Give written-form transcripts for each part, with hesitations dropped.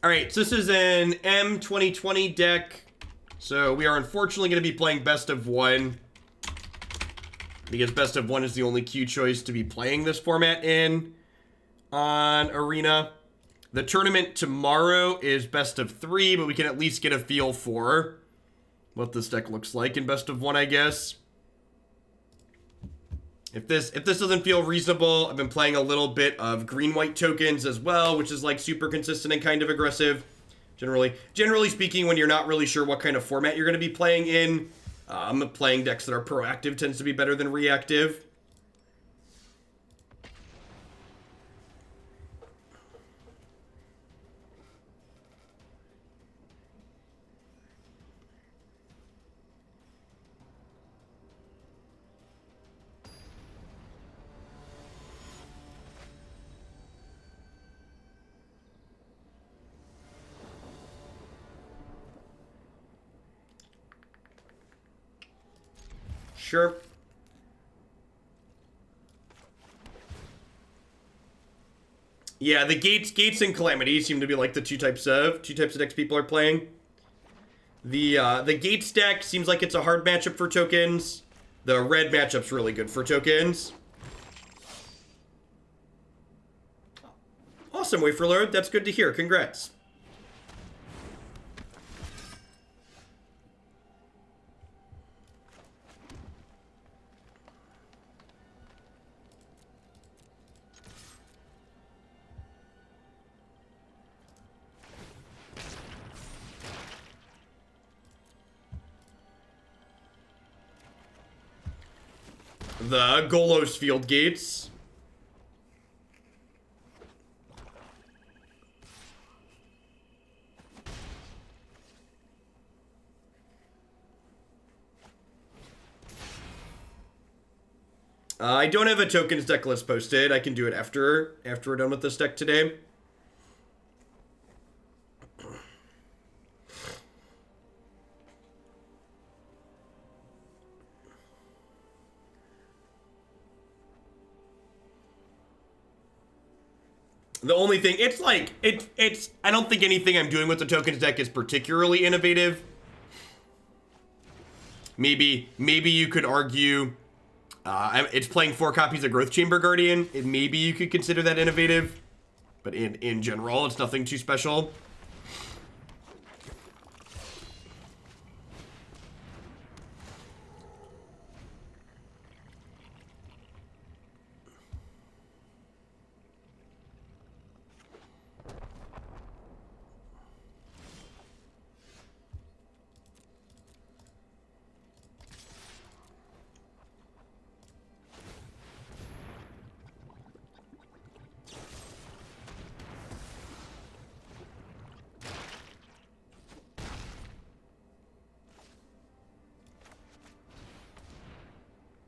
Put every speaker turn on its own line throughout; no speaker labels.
All right, so this is an M2020 deck. So we are unfortunately going to be playing best of one, because best of one is the only queue choice to be playing this format in on Arena. The tournament tomorrow is best of three, but we can at least get a feel for what this deck looks like in best of one, I guess. If this doesn't feel reasonable, I've been playing a little bit of green-white tokens as well, which is like super consistent and kind of aggressive. Generally speaking, when you're not really sure what kind of format you're going to be playing in, playing decks that are proactive tends to be better than reactive. Sure. Yeah, the gates and calamity seem to be like the two types of decks people are playing. The gates deck seems like it's a hard matchup for tokens. The red matchup's really good for tokens. Awesome, Waferlord. That's good to hear. Congrats. The Golos field gates. I don't have a tokens deck list posted. I can do it after we're done with this deck today. The only thing, it's like, it's, I don't think anything I'm doing with the tokens deck is particularly innovative. Maybe you could argue, it's playing 4 copies of Growth Chamber Guardian. Maybe you could consider that innovative. But in general, it's nothing too special.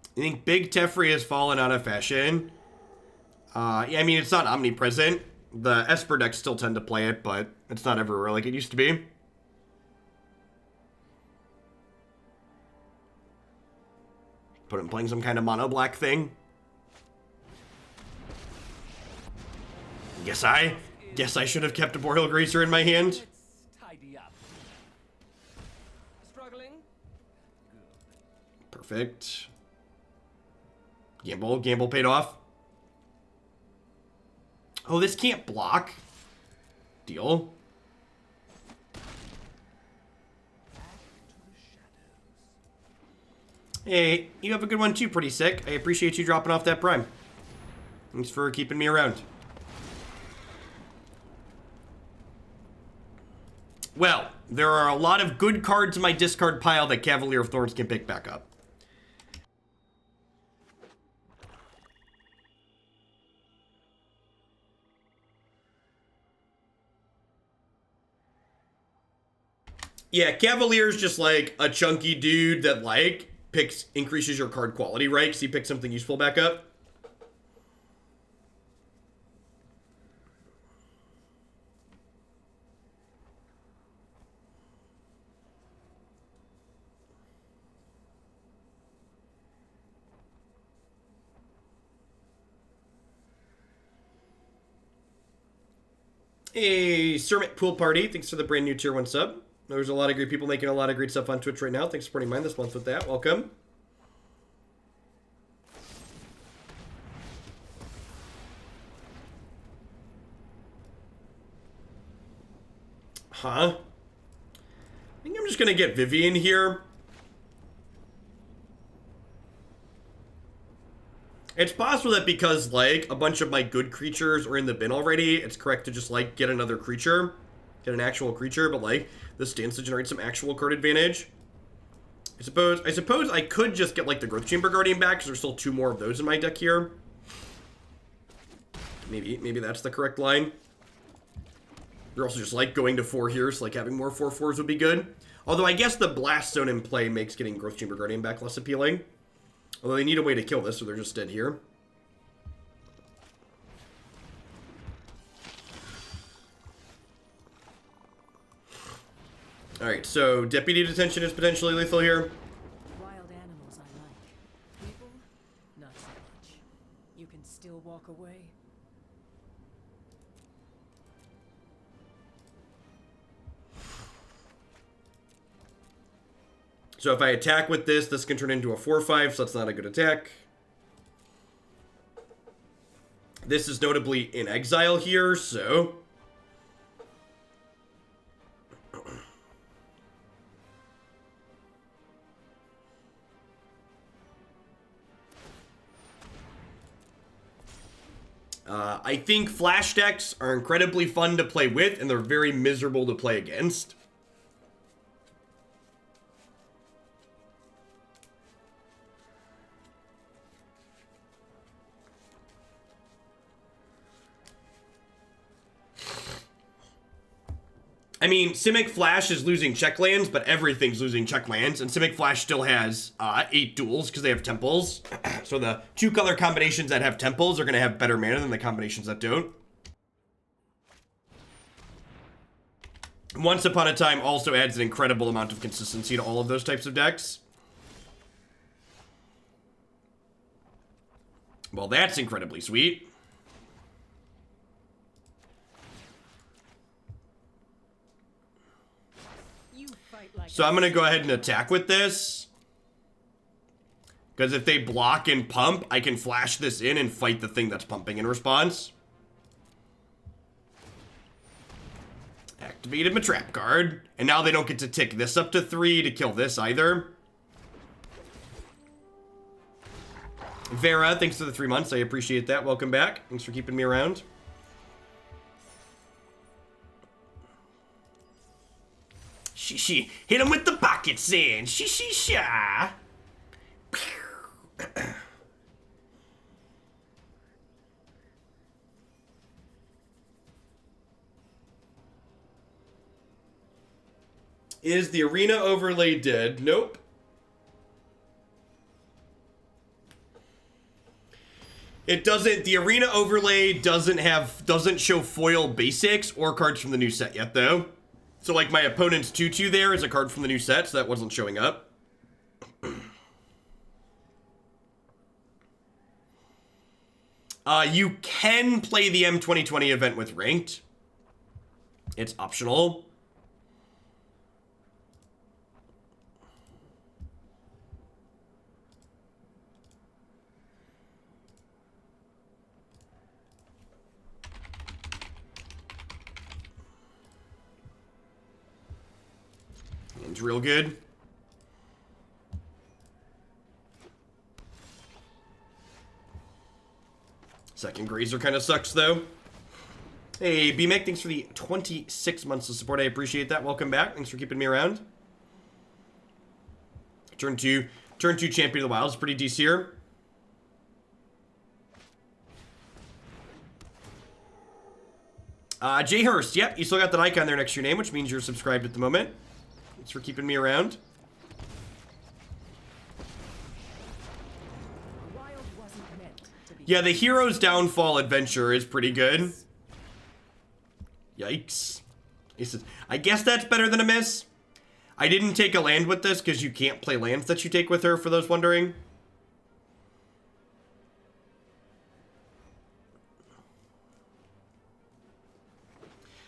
I think Big Teferi has fallen out of fashion. Yeah, I mean, it's not omnipresent. The Esper decks still tend to play it, but it's not everywhere like it used to be. Put him playing some kind of mono black thing. Guess I should have kept a Boreal Grazer in my hand. Perfect. Gamble paid off. Oh, this can't block. Deal. Hey, you have a good one too, pretty sick. I appreciate you dropping off that prime. Thanks for keeping me around. Well, there are a lot of good cards in my discard pile that Cavalier of Thorns can pick back up. Yeah, Cavalier's just like a chunky dude that like increases your card quality, right? Because he picks something useful back up. Hey, Sermit Pool Party. Thanks for the brand new tier 1 sub. There's a lot of great people making a lot of great stuff on Twitch right now. Thanks for supporting mine this month with that. Welcome. Huh? I think I'm just gonna get Vivian here. It's possible that because, like, a bunch of my good creatures are in the bin already, it's correct to just, like, get another creature. Get an actual creature, but, like, this stands to generate some actual card advantage. I suppose I could just get, like, the Growth Chamber Guardian back, because there's still 2 more of those in my deck here. Maybe that's the correct line. You're also just, like, going to 4 here, so, like, having more 4/4s would be good. Although I guess the Blast Zone in play makes getting Growth Chamber Guardian back less appealing. Although they need a way to kill this, so they're just dead here. Alright, so Deputy Detention is potentially lethal here.
Wild animals I like. People, not so much. You can still walk away.
So if I attack with this, this can turn into a 4/5, so that's not a good attack. This is notably in exile here, so... I think flash decks are incredibly fun to play with, and they're very miserable to play against. I mean, Simic Flash is losing check lands, but everything's losing check lands, and Simic Flash still has 8 duels because they have temples. So the 2 color combinations that have temples are going to have better mana than the combinations that don't. Once Upon a Time also adds an incredible amount of consistency to all of those types of decks. Well, that's incredibly sweet. So I'm going to go ahead and attack with this. Because if they block and pump, I can flash this in and fight the thing that's pumping in response. Activated my trap card. And now they don't get to tick this up to 3 to kill this either. Vera, thanks for the 3 months. I appreciate that. Welcome back. Thanks for keeping me around. She hit him with the pocket sand. Sha. Is the arena overlay dead? Nope. It doesn't. The arena overlay doesn't show foil basics or cards from the new set yet, though. So, like, my opponent's 2/2 there is a card from the new set, so that wasn't showing up. You can play the M2020 event with ranked. It's optional. It's real good. Second Grazer kind of sucks, though. Hey, BMEC, thanks for the 26 months of support. I appreciate that. Welcome back. Thanks for keeping me around. Turn 2 Champion of the Wild is pretty decent here. Jay Hurst, yep, you still got that icon there next to your name, which means you're subscribed at the moment. Thanks for keeping me around. Yeah, the Hero's Downfall adventure is pretty good. Yikes. I guess that's better than a miss. I didn't take a land with this because you can't play lands that you take with her, for those wondering.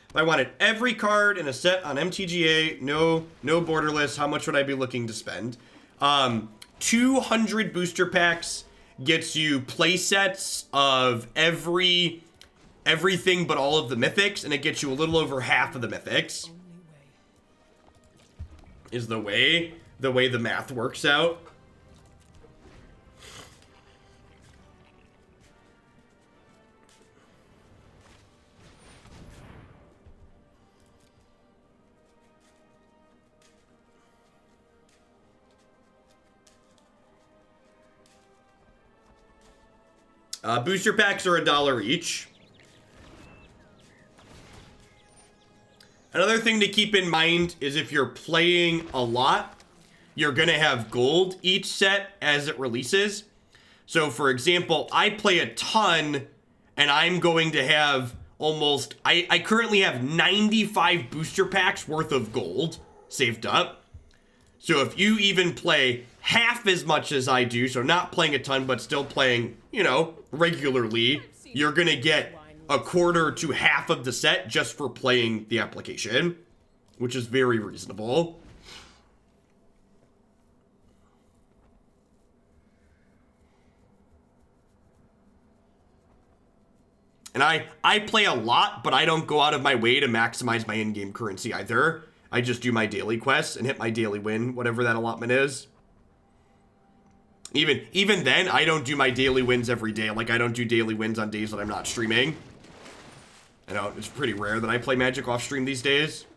If I wanted every card in a set on MTGA, no borderless, how much would I be looking to spend? 200 booster packs gets you play sets of everything but all of the mythics, and it gets you a little over half of the mythics. Is the way the math works out. Booster packs are $1 each. Another thing to keep in mind is if you're playing a lot, you're going to have gold each set as it releases. So, for example, I play a ton, and I'm going to have almost... I currently have 95 booster packs worth of gold saved up. So if you even play half as much as I do, so not playing a ton, but still playing, you know, regularly, you're going to get a quarter to half of the set just for playing the application, which is very reasonable. And I play a lot, but I don't go out of my way to maximize my in-game currency either. I just do my daily quests and hit my daily win, whatever that allotment is. Even then, I don't do my daily wins every day. Like, I don't do daily wins on days that I'm not streaming. I know, it's pretty rare that I play Magic off stream these days.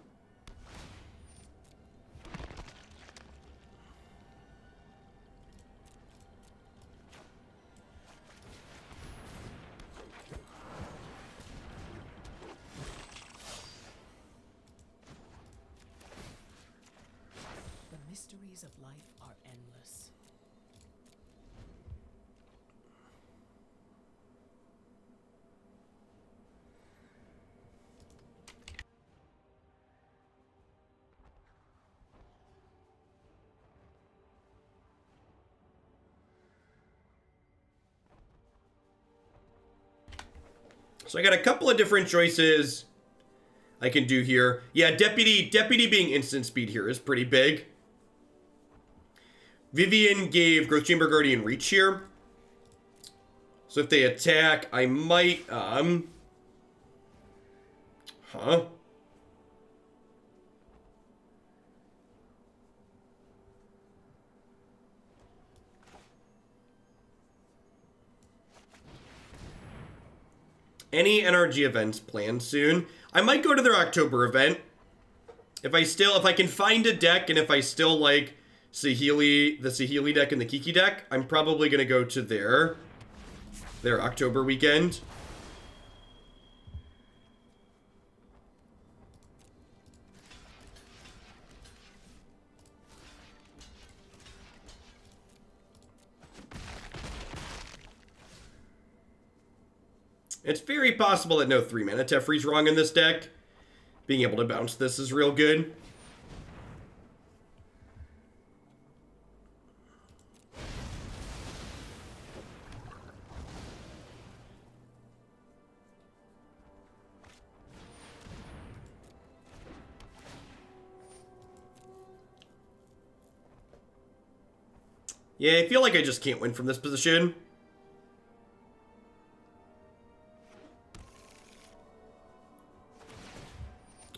The mysteries of life are endless.
So I got a couple of different choices I can do here. Yeah, Deputy being instant speed here is pretty big. Vivian gave Growth Chamber Guardian reach here. So if they attack, I might, Any NRG events planned soon? I might go to their October event. If I can find a deck, and if I still like the Saheeli deck and the Kiki deck, I'm probably gonna go to their October weekend. It's very possible that no 3-mana Teferi's wrong in this deck. Being able to bounce this is real good. Yeah, I feel like I just can't win from this position.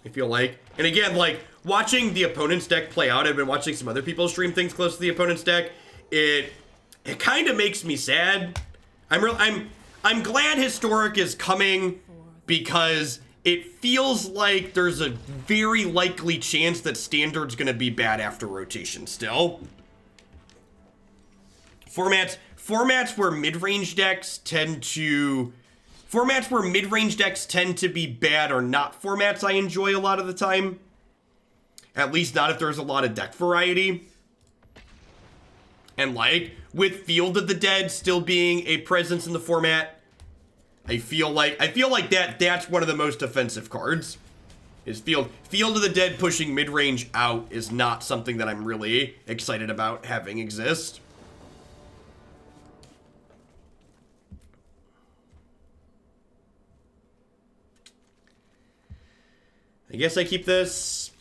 I feel like. And again, like, watching the opponent's deck play out, I've been watching some other people stream things close to the opponent's deck. It kind of makes me sad. I'm glad Historic is coming because it feels like there's a very likely chance that Standard's going to be bad after rotation still. Formats where mid-range decks tend to be bad are not formats I enjoy a lot of the time. At least not if there's a lot of deck variety. And like, with Field of the Dead still being a presence in the format, I feel like that's one of the most offensive cards. Is Field of the Dead pushing mid-range out is not something that I'm really excited about having exist. I guess I keep this.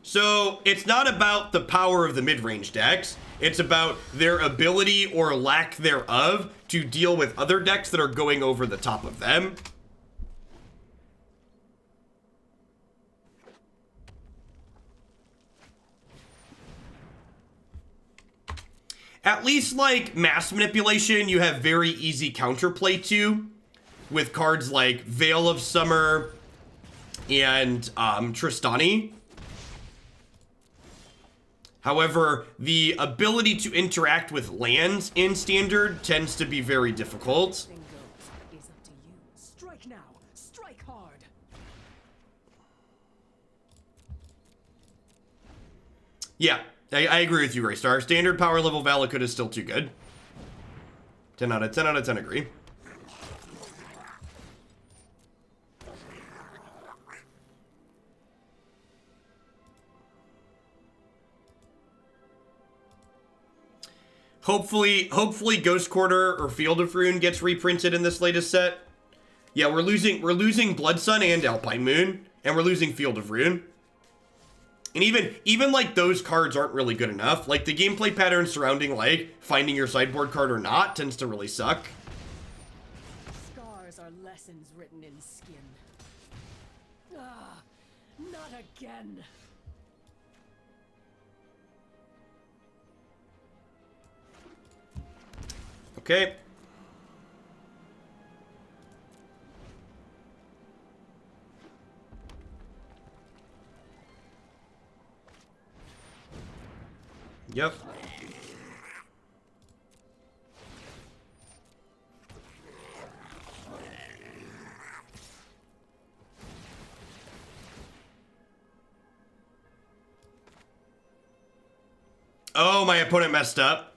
So, it's not about the power of the mid-range decks. It's about their ability or lack thereof to deal with other decks that are going over the top of them. At least, like, Mass Manipulation, you have very easy counterplay to, with cards like Veil of Summer and Tristani. However, the ability to interact with lands in Standard tends to be very difficult.
Everything goes. Is up to you. Strike now. Strike hard.
Yeah, I agree with you, Graystar. Standard power level Valakut is still too good. 10 out of 10 out of 10 agree. Hopefully Ghost Quarter or Field of Ruin gets reprinted in this latest set. Yeah, we're losing Blood Sun and Alpine Moon, and we're losing Field of Ruin. And even like those cards aren't really good enough. Like the gameplay pattern surrounding like finding your sideboard card or not tends to really suck.
Scars are lessons written in skin. Ah, not again.
Okay. Yep. Oh, my opponent messed up.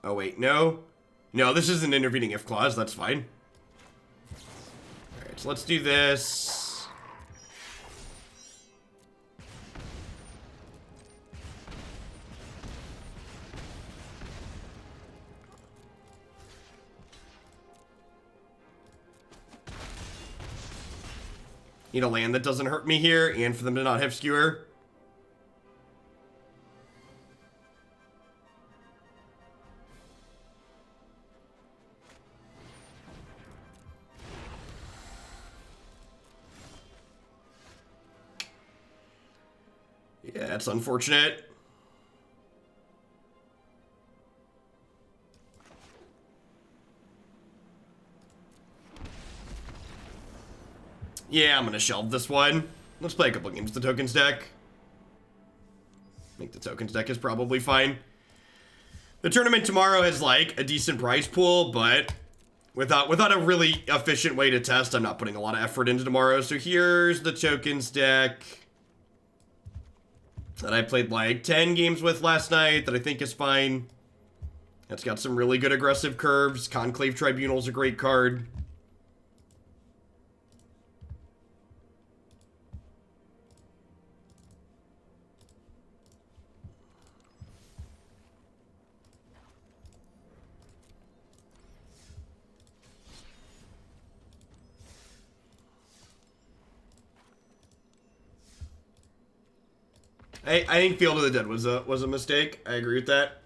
Oh, wait, no. No, this is an intervening if clause. That's fine. All right, so let's do this. Need a land that doesn't hurt me here, and for them to not have skewer. Yeah, that's unfortunate. Yeah, I'm gonna shelve this one. Let's play a couple games with the tokens deck. I think the tokens deck is probably fine. The tournament tomorrow has like a decent prize pool, but without a really efficient way to test, I'm not putting a lot of effort into tomorrow. So here's the tokens deck that I played like 10 games with last night that I think is fine. It's got some really good aggressive curves. Conclave Tribunal's a great card. I think Field of the Dead was a mistake. I agree with that.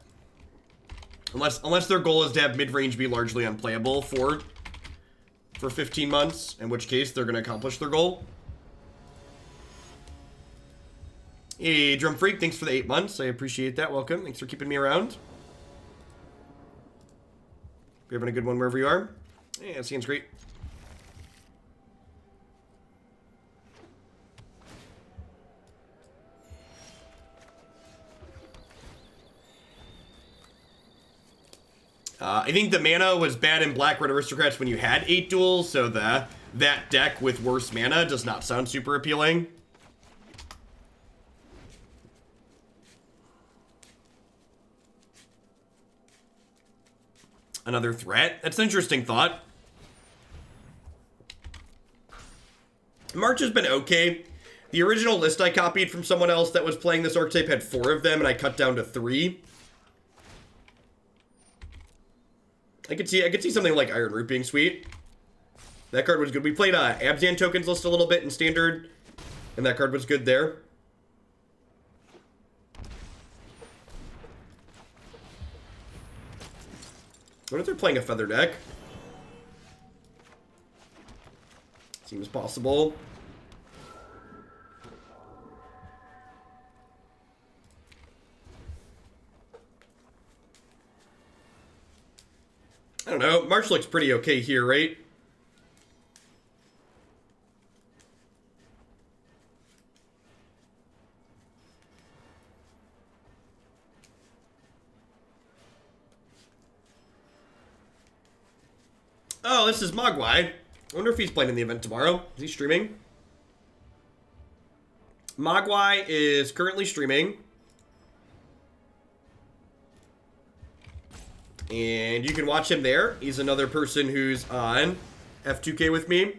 Unless their goal is to have mid-range be largely unplayable for 15 months, in which case they're going to accomplish their goal. Hey, Drum Freak, thanks for the 8 months. I appreciate that. Welcome. Thanks for keeping me around. You're having a good one wherever you are. Yeah, it seems great. I think the mana was bad in Black Red Aristocrats when you had 8 duels, so that deck with worse mana does not sound super appealing. Another threat? That's an interesting thought. March has been okay. The original list I copied from someone else that was playing this archetype had 4 of them, and I cut down to 3. I could see something like Iron Root being sweet. That card was good. We played Abzan tokens list a little bit in Standard, and that card was good there. What if they're playing a feather deck? Seems possible. I don't know. March looks pretty okay here, right? Oh, this is Mogwai. I wonder if he's playing in the event tomorrow. Is he streaming? Mogwai is currently streaming. And you can watch him there. He's another person who's on F2K with me.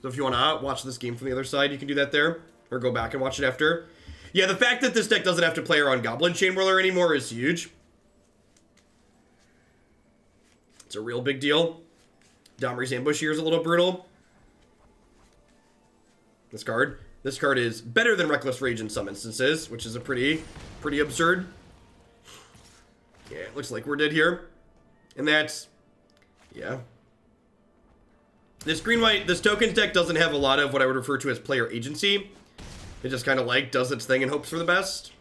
So if you want to watch this game from the other side, you can do that there. Or go back and watch it after. Yeah, the fact that this deck doesn't have to play around Goblin Chainwhirler anymore is huge. It's a real big deal. Domri's Ambush here is a little brutal. This card is better than Reckless Rage in some instances, which is a pretty absurd. Yeah, it looks like we're dead here. And that's, yeah. This this tokens deck doesn't have a lot of what I would refer to as player agency. It just kind of like does its thing and hopes for the best.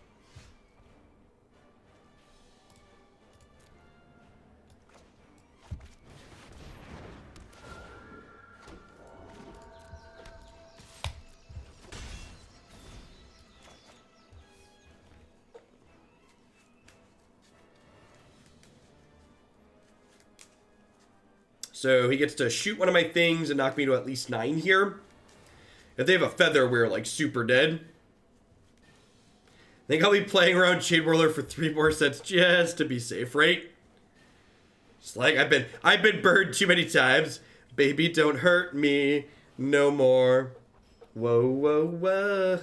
So he gets to shoot one of my things and knock me to at least 9 here. If they have a feather, we're like super dead. I think I'll be playing around Chainwhirler for 3 more sets just to be safe, right? It's like I've been burned too many times. Baby, don't hurt me no more. Whoa, whoa, whoa.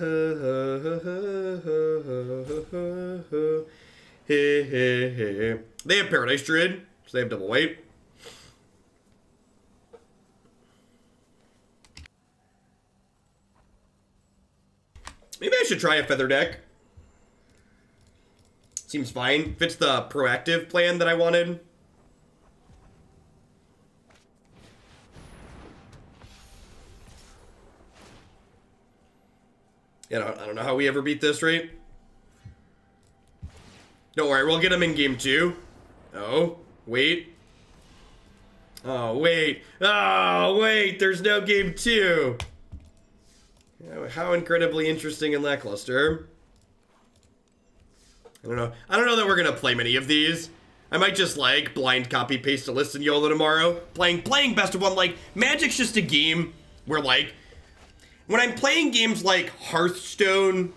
Hey, hey, hey. They have Paradise Druid, so they have double weight. Maybe I should try a feather deck. Seems fine. Fits the proactive plan that I wanted. Yeah, I don't know how we ever beat this, right? Don't worry, we'll get him in game 2. Oh, wait. Oh, wait. Oh, wait, there's no game 2. How incredibly interesting and lackluster. I don't know. I don't know that we're gonna play many of these. I might just like blind copy paste a list in YOLO tomorrow. Playing best of one. Like Magic's just a game where like when I'm playing games like Hearthstone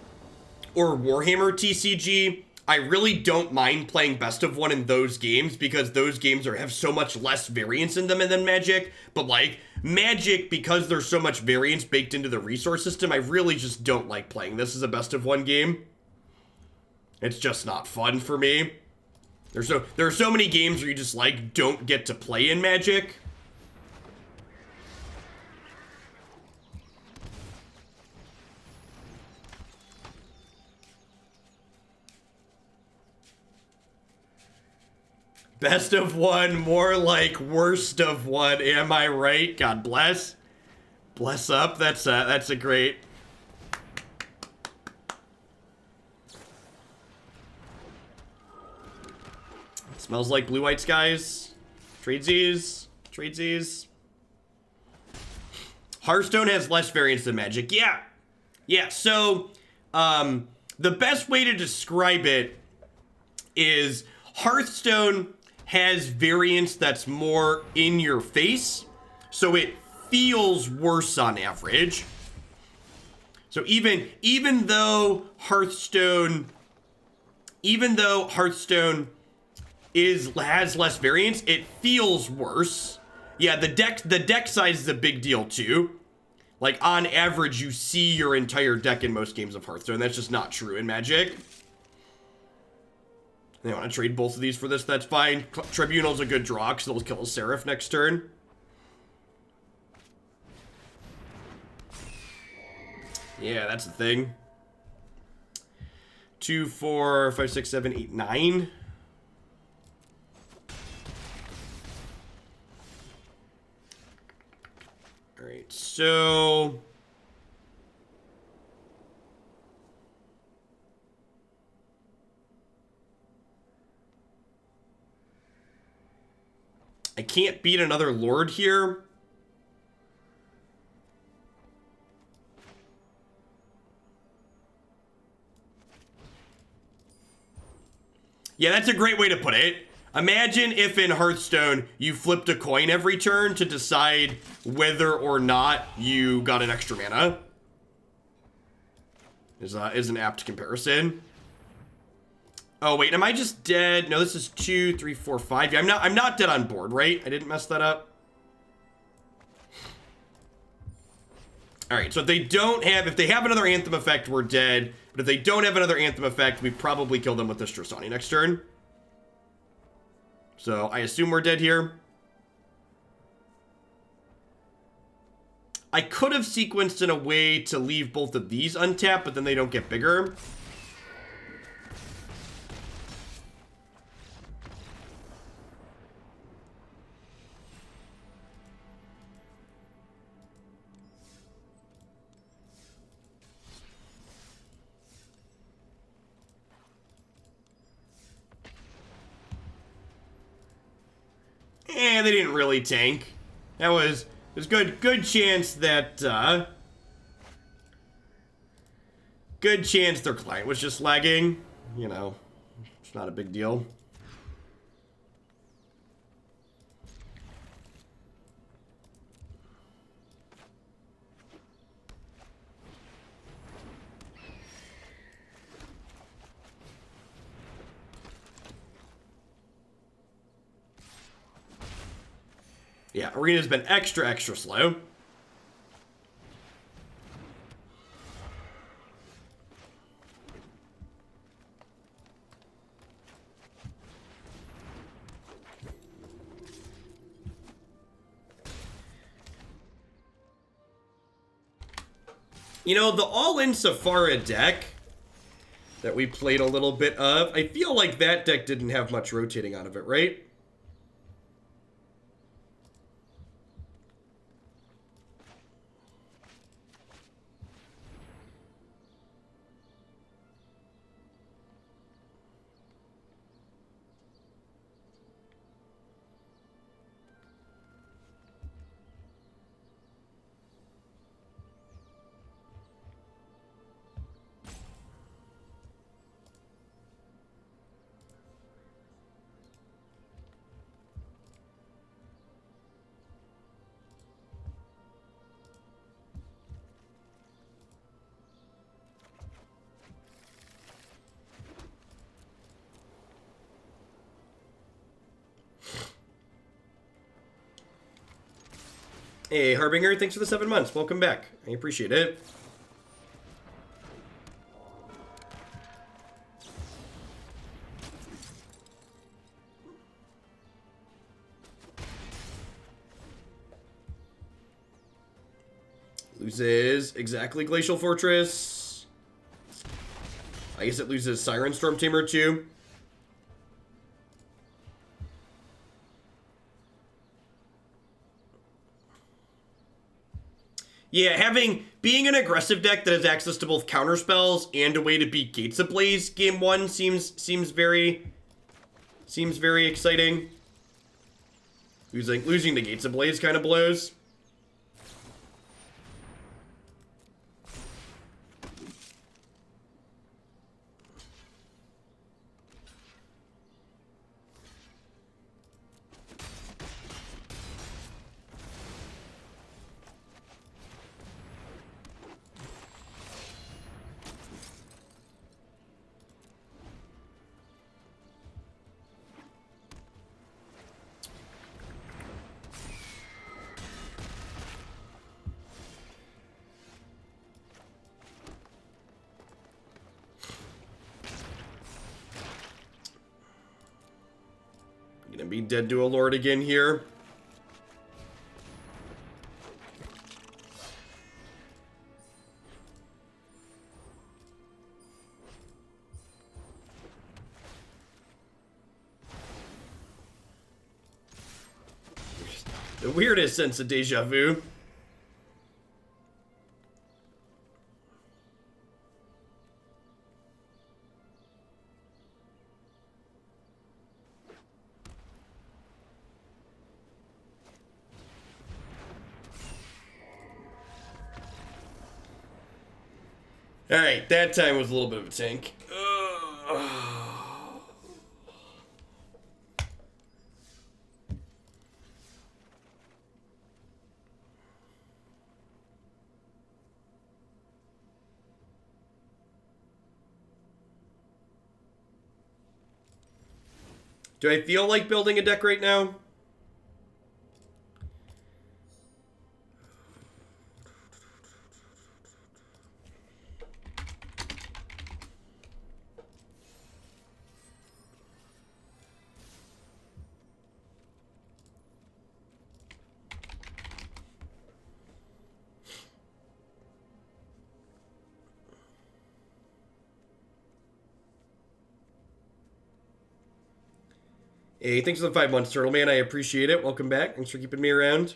or Warhammer TCG, I really don't mind playing best of one in those games because those games have so much less variance in them than Magic. But like Magic, because there's so much variance baked into the resource system, I really just don't like playing this as a best of one game. It's just not fun for me. There are so many games where you just like don't get to play in Magic. Best of one, more like worst of one. Am I right? God bless. Bless up. That's a great. Smells like blue-white skies. Tradesies. Tradesies. Hearthstone has less variance than Magic. Yeah. Yeah, so the best way to describe it is Hearthstone has variance that's more in your face, so it feels worse on average. So even though Hearthstone has less variance, it feels worse. Yeah, the deck size is a big deal too. Like on average, you see your entire deck in most games of Hearthstone. That's just not true in Magic. They want to trade both of these for this, that's fine. Tribunal's a good draw, because they'll kill a Seraph next turn. Yeah, that's the thing. 2, 4, 5, 6, 7, 8, 9. Alright, so... I can't beat another Lord here. Yeah, that's a great way to put it. Imagine if in Hearthstone you flipped a coin every turn to decide whether or not you got an extra mana. Is an apt comparison. Oh wait, am I just dead? No, this is 2, 3, 4, 5. Yeah, I'm not dead on board, right? I didn't mess that up. Alright, so if they have another Anthem effect, we're dead. But if they don't have another Anthem effect, we probably kill them with this Drasani next turn. So I assume we're dead here. I could have sequenced in a way to leave both of these untapped, but then they don't get bigger. They didn't really tank. There's good chance that good chance their client was just lagging. You know, it's not a big deal. Yeah, Arena's been extra slow. You know, the all-in Safara deck that we played a little bit of, I feel like that deck didn't have much rotating out of it, right? Hey, Harbinger, thanks for the 7 months. Welcome back. I appreciate it. Loses exactly Glacial Fortress. I guess it loses Siren Storm Tamer too. Yeah, being an aggressive deck that has access to both counter spells and a way to beat Gates Ablaze game 1 seems very exciting. Losing the Gates Ablaze kind of blows. Gonna be dead to a lord again here. The weirdest sense of deja vu. Alright, that time was a little bit of a tank. Do I feel like building a deck right now? Hey, thanks for the 5 months, Turtle Man. I appreciate it. Welcome back. Thanks for keeping me around.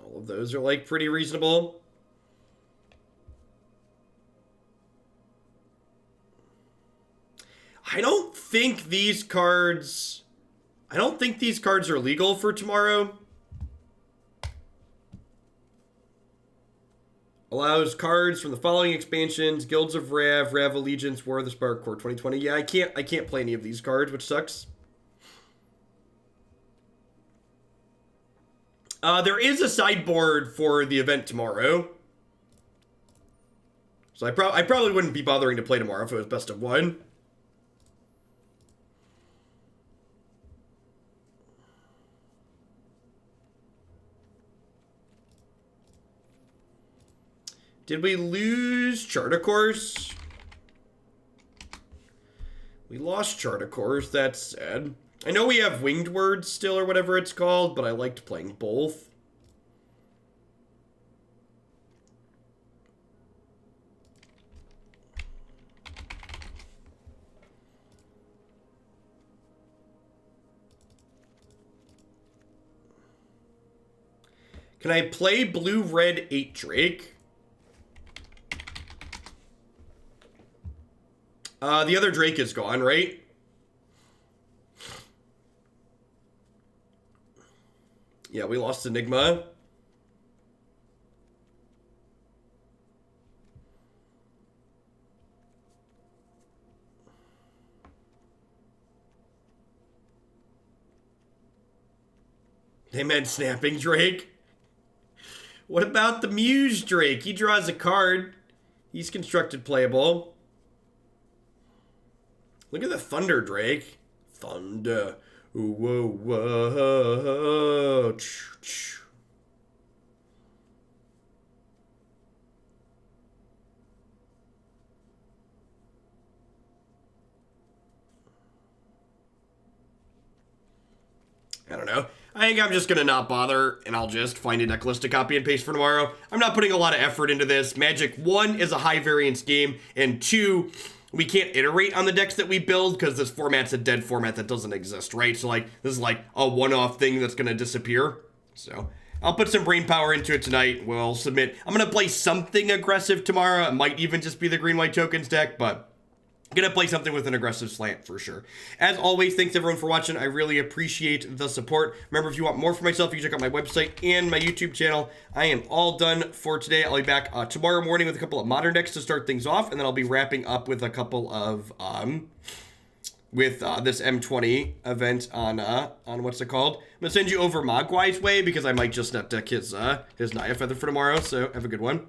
All of those are like pretty reasonable. I don't think these cards are legal for tomorrow. Allows cards from the following expansions: Guilds of Rav, Rav Allegiance, War of the Spark Core 2020. Yeah, I can't play any of these cards, which sucks. There is a sideboard for the event tomorrow. So I probably wouldn't be bothering to play tomorrow if it was best of one. Did we lose Chartacourse? We lost Chartacourse, that's sad. I know we have Winged Words still, or whatever it's called, but I liked playing both. Can I play Blue-Red 8 Drake? The other Drake is gone, right? Yeah, we lost Enigma. They meant Snapping Drake. What about the Muse Drake? He draws a card. He's constructed playable. Look at the Thunder Drake. Thunder. Ooh, whoa, whoa. I don't know. I think I'm just going to not bother, and I'll just find a deck list to copy and paste for tomorrow. I'm not putting a lot of effort into this. Magic, 1, is a high variance game, and 2, we can't iterate on the decks that we build because this format's a dead format that doesn't exist, right? So, like, this is like a one-off thing that's going to disappear. So, I'll put some brain power into it tonight. We'll submit. I'm going to play something aggressive tomorrow. It might even just be the green-white tokens deck, but I'm going to play something with an aggressive slant for sure. As always, thanks everyone for watching. I really appreciate the support. Remember, if you want more from myself, you can check out my website and my YouTube channel. I am all done for today. I'll be back tomorrow morning with a couple of modern decks to start things off, and then I'll be wrapping up with a couple of this M20 event on what's it called? I'm gonna send you over Mogwai's way because I might just net deck his Naya Feather for tomorrow. So have a good one.